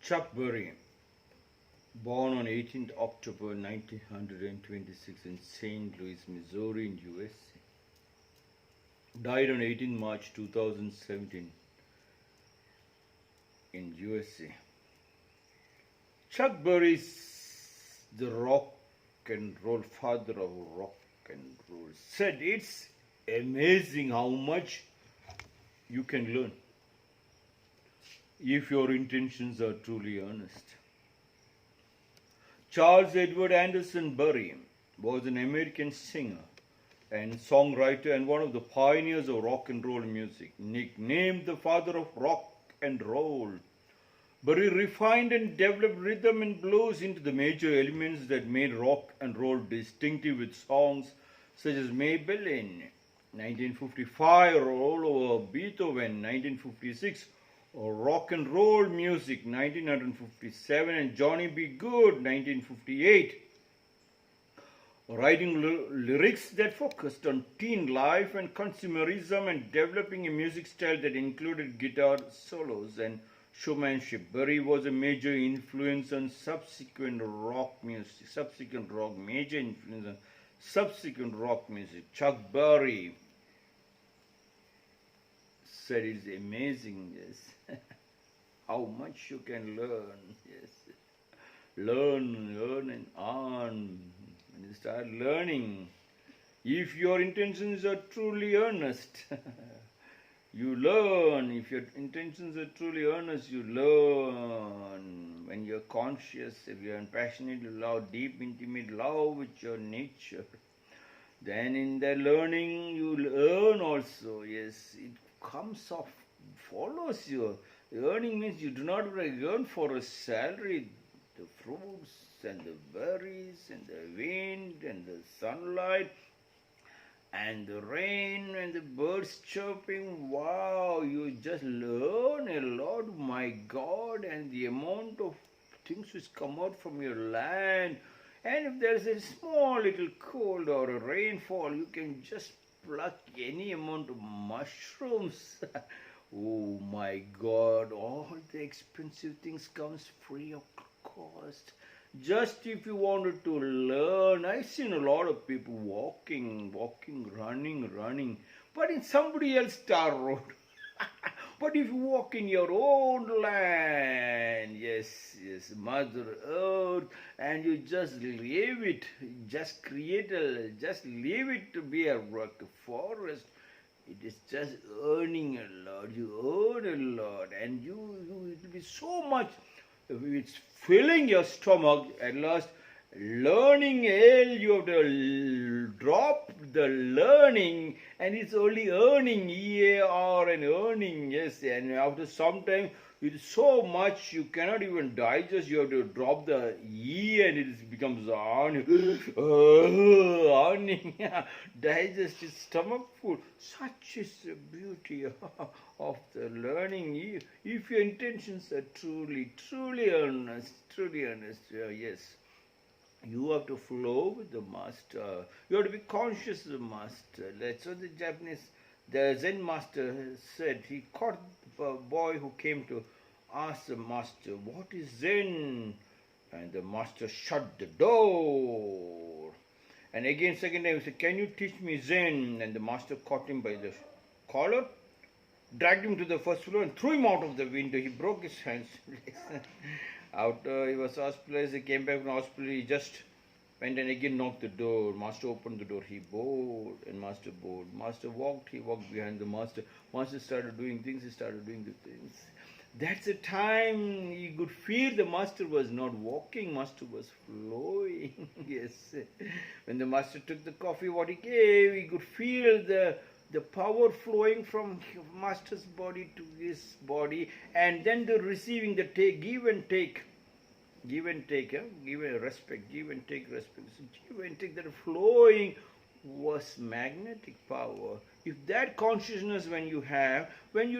Chuck Berry, born on 18th October 1926 in St. Louis, Missouri in USA. Died on 18 March 2017 in USA. Chuck Berry is the rock and roll father of rock and roll. Said it's amazing how much you can learn if your intentions are truly earnest. Charles Edward Anderson Berry was an American singer and songwriter and one of the pioneers of rock and roll music, nicknamed the father of rock and roll. Berry refined and developed rhythm and blues into the major elements that made rock and roll distinctive with songs such as Maybelline, 1955, Roll Over Beethoven, 1956, or Rock and Roll Music, 1957, and Johnny B. Good, 1958. Writing lyrics that focused on teen life and consumerism and developing a music style that included guitar solos and showmanship. Berry was a major influence on subsequent rock music. Chuck Berry said it's amazing, yes, how much you can learn, yes. Learn and earn. When you start learning, if your intentions are truly earnest, you learn. If your intentions are truly earnest, you learn. When you're conscious, if you're in passionate love, deep, intimate love with your nature, then in the learning you learn also. Yes, it comes off, follows you. Earning means you do not earn for a salary. The fruits and the berries and the wind and the sunlight and the rain and the birds chirping, wow, you just learn a lot, my God, and the amount of things which come out from your land. And if there's a small little cold or a rainfall, you can just pluck any amount of mushrooms. Oh my God, all the expensive things comes free of cost. Just if you wanted to learn, I've seen a lot of people walking, running, but in somebody else's tar road. But if you walk in your own land, yes, Mother Earth, and you just leave it, just leave it to be a forest, it is just earning a lot. You earn a lot, and it will be so much. It's filling your stomach at last. Learning, you have to drop the learning, and it's only earning, E-A-R, and earning, yes. And after some time, it is so much you cannot even digest. You have to drop the E, and it becomes earning, digested stomach food. Such is the beauty of the learning. If your intentions are truly earnest, yes. You have to flow with the master. You have to be conscious of the master. That's what the Zen master said. He caught a boy who came to ask the master, what is Zen? And the master shut the door. And again, second time, he said, can you teach me Zen? And the master caught him by the collar, dragged him to the first floor and threw him out of the window. He broke his hands. After he was hospitalized, he came back from hospital, he just went and again knocked the door. Master opened the door, he bowed, and master bowed. Master walked, he walked behind the master. Master started doing things, he started doing the things. That's the time he could feel the master was not walking, master was flowing. Yes. When the master took the coffee, what he gave, he could feel the power flowing from master's body to his body, and then the receiving, the take, give and take, give a respect, give and take respect. So give and take, that flowing was magnetic power. If that consciousness when you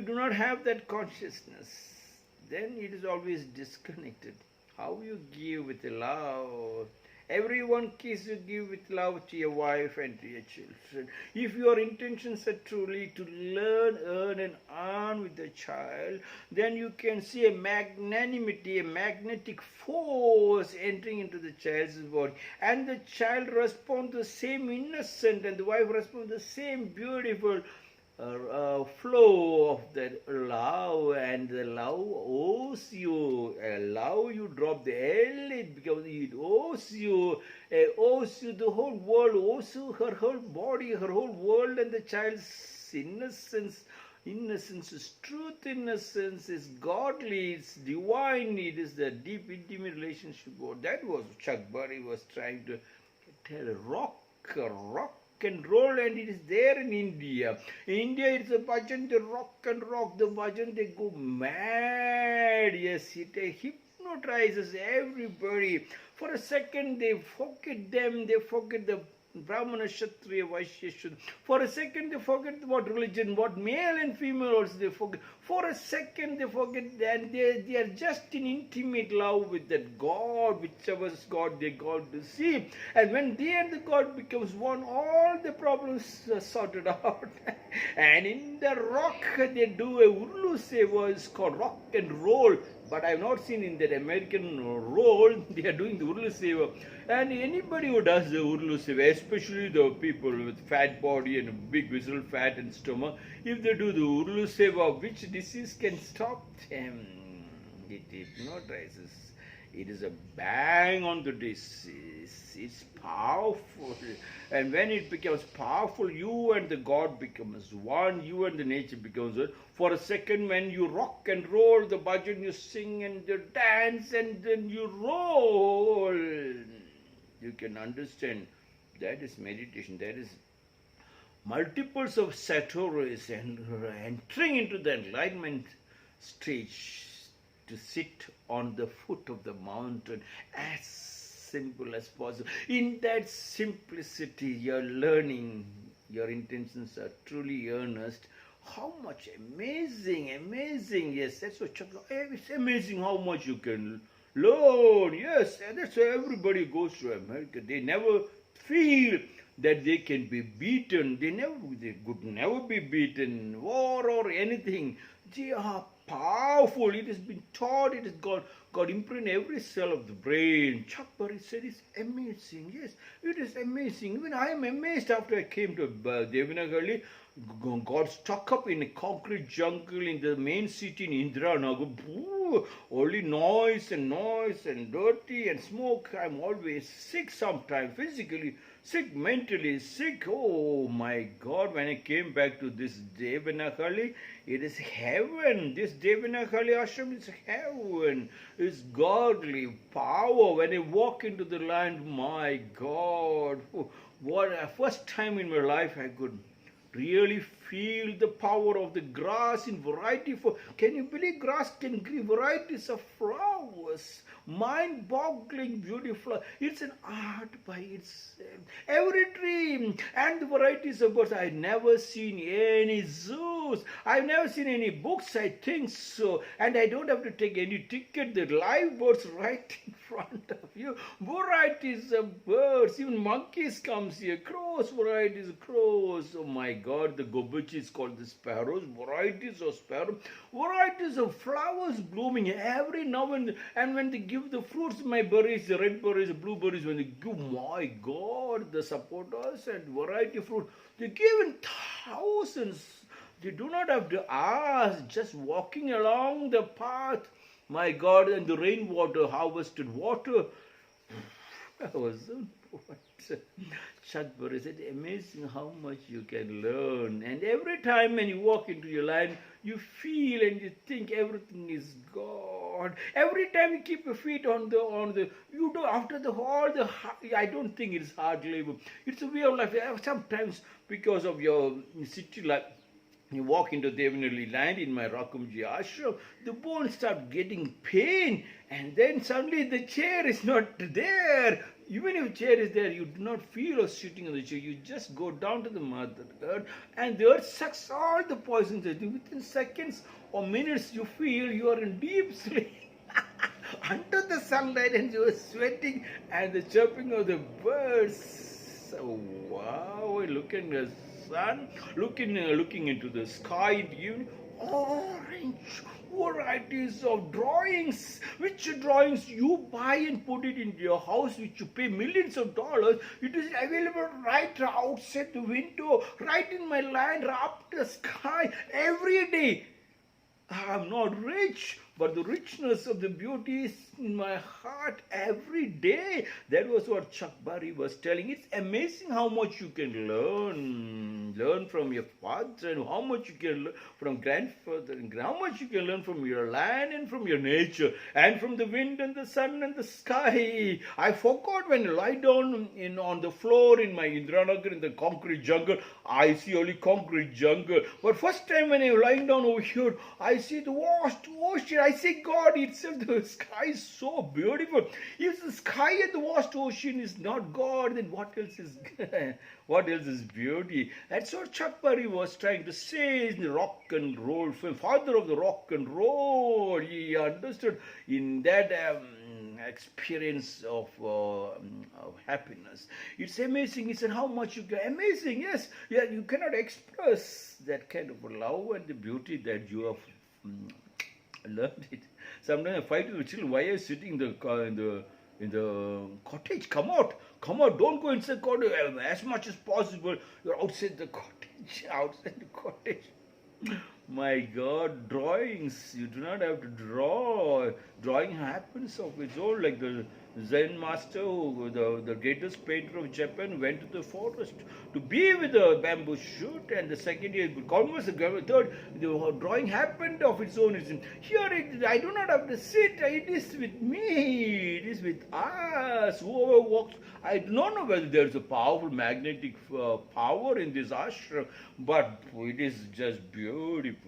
do not have that consciousness, then it is always disconnected. How you give with love Every kiss you give with love to your wife and to your children. If your intentions are truly to learn, earn and earn with the child, then you can see a magnanimity, a magnetic force entering into the child's body. And the child responds the same innocent and the wife responds the same beautiful flow of that love, and the love owes you. Love, you drop the L, it becomes, it owes you the whole world, owes you her whole body, her whole world, and the child's innocence. Innocence is truth, innocence is godly, it's divine, it is the deep intimate relationship. That was Chuck Berry was trying to tell. Rock and roll, and it is there in India. In India, it's a bhajan, they rock and rock the bhajan, they go mad. Yes, it hypnotizes everybody. For a second, they forget them, they forget the Brahmana, Kshatriya, Vaishya, Shudra. For a second they forget what religion, what male and female also they forget. For a second they forget that they are just in intimate love with that God, whichever God they got to see. And when they and the God becomes one, all the problems are sorted out. And in the rock they do a Urlu seva, it's called rock and roll. But I have not seen in that American roll, they are doing the Urlu seva. And anybody who does the Urlu seva, especially the people with fat body and a big visceral fat and stomach, if they do the Urlu seva, which disease can stop them? It hypnotizes. It is a bang on the disease. It's powerful. And when it becomes powerful, you and the God becomes one. You and the nature becomes one. For a second, when you rock and roll the bhajan, you sing and you dance and then you roll. You can understand. That is meditation. That is multiples of Satori and entering into the enlightenment stage, to sit on the foot of the mountain as simple as possible. In that simplicity, you're learning, your intentions are truly earnest. How much amazing, yes, that's what it's amazing how much you can learn. Yes, and that's why everybody goes to America. They never feel that they can be beaten. They could never be beaten, war or anything. They are powerful. It has been taught. It has got imprinted every cell of the brain. Chuck Berry said it's amazing. Yes, it is amazing. Even I am amazed after I came to Devanahalli. Got stuck up in a concrete jungle in the main city in Indiranagar. Only noise and dirty and smoke. I'm always sick sometimes, physically sick, mentally sick. Oh my God, when I came back to this Devanahalli, it is heaven. This Devanahalli ashram is heaven. It's godly power. When I walk into the land, my God, what a first time in my life I could really feel the power of the grass in variety. Can you believe grass can give varieties of flowers? Mind-boggling beautiful. It's an art by itself. Every tree and the varieties of birds. I've never seen any zoos. I've never seen any books, I think so. And I don't have to take any ticket. The live birds right in front of you. Varieties of birds. Even monkeys comes here. Crows, varieties of crows. Oh my God, the gobuchi is called the sparrows. Varieties of sparrows. Varieties of flowers blooming every now and then. And when they give the fruits, my berries, the red berries, the blue berries, when they give, my God, the supporters and variety of fruit, they give in thousands. They do not have to ask, just walking along the path, my God, and the rainwater, harvested water. I was so bored. Chuck Berry said, amazing how much you can learn. And every time when you walk into your land, you feel and you think everything is God. Every time you keep your feet on the you do after I don't think it's hard labor. It's a way of life. Sometimes because of your city life, you walk into Devanali land in my Rakumjee ashram, the bones start getting pain, and then suddenly the chair is not there. Even if chair is there, you do not feel of sitting on the chair. You just go down to the mother earth, and the earth sucks all the poisons. Within seconds or minutes, you feel you are in deep sleep. Under the sun. sunlight and you were sweating and the chirping of the birds. So, wow, looking at the sun, looking into the sky in the evening. Orange varieties of drawings, which drawings you buy and put it into your house, which you pay millions of dollars. It is available right outside the window, right in my land, up the sky every day. I'm not rich, but the richness of the beauty is in my heart every day. That was what Chuck Berry was telling. It's amazing how much you can learn from your father, and how much you can learn from grandfather, and how much you can learn from your land and from your nature, and from the wind and the sun and the sky. I forgot when I lie down on the floor in my Indranagar in the concrete jungle, I see only concrete jungle. But first time when I'm lying down over here, I see the vast ocean. I see God itself. The sky is so beautiful. If the sky and the vast ocean is not God, then what else is what else is beauty? That's what Chuck Berry was trying to say in the rock and roll film, father of the rock and roll. He understood in that experience of happiness. It's amazing. He said, how much you can. Amazing, yes. Yeah, you cannot express that kind of love and the beauty that you have learned it. Sometimes I fight with the children. Why are you sitting in the cottage? Come out. Don't go inside the cottage as much as possible. You're outside the cottage. My God, drawings. You do not have to draw. Drawing happens of its own, like the Zen master, the greatest painter of Japan, went to the forest to be with the bamboo shoot, and the second year, almost the third, the drawing happened of its own. Here, I do not have to sit. It is with me. It is with us. Whoever walks. I do not know whether there is a powerful magnetic power in this ashram, but it is just beautiful.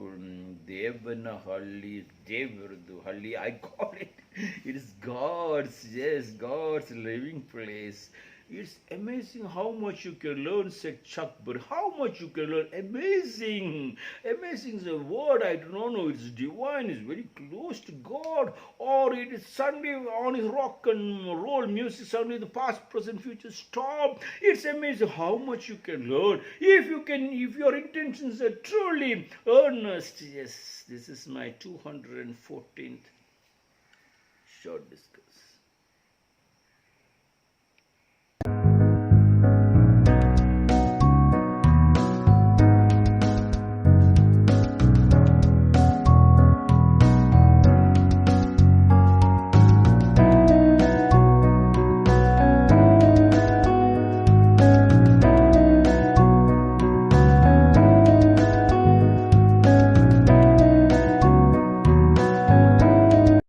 Devanahalli, Devaruduhalli, I call it. It is God's, yes, God's living place. It's amazing how much you can learn, said Chuck Berry. How much you can learn. Amazing. Amazing is a word I do not know. It's divine. It's very close to God. Or it is suddenly on his rock and roll music. Suddenly the past, present, future stop. It's amazing how much you can learn. If your intentions are truly earnest. Yes, this is my 214th short discourse.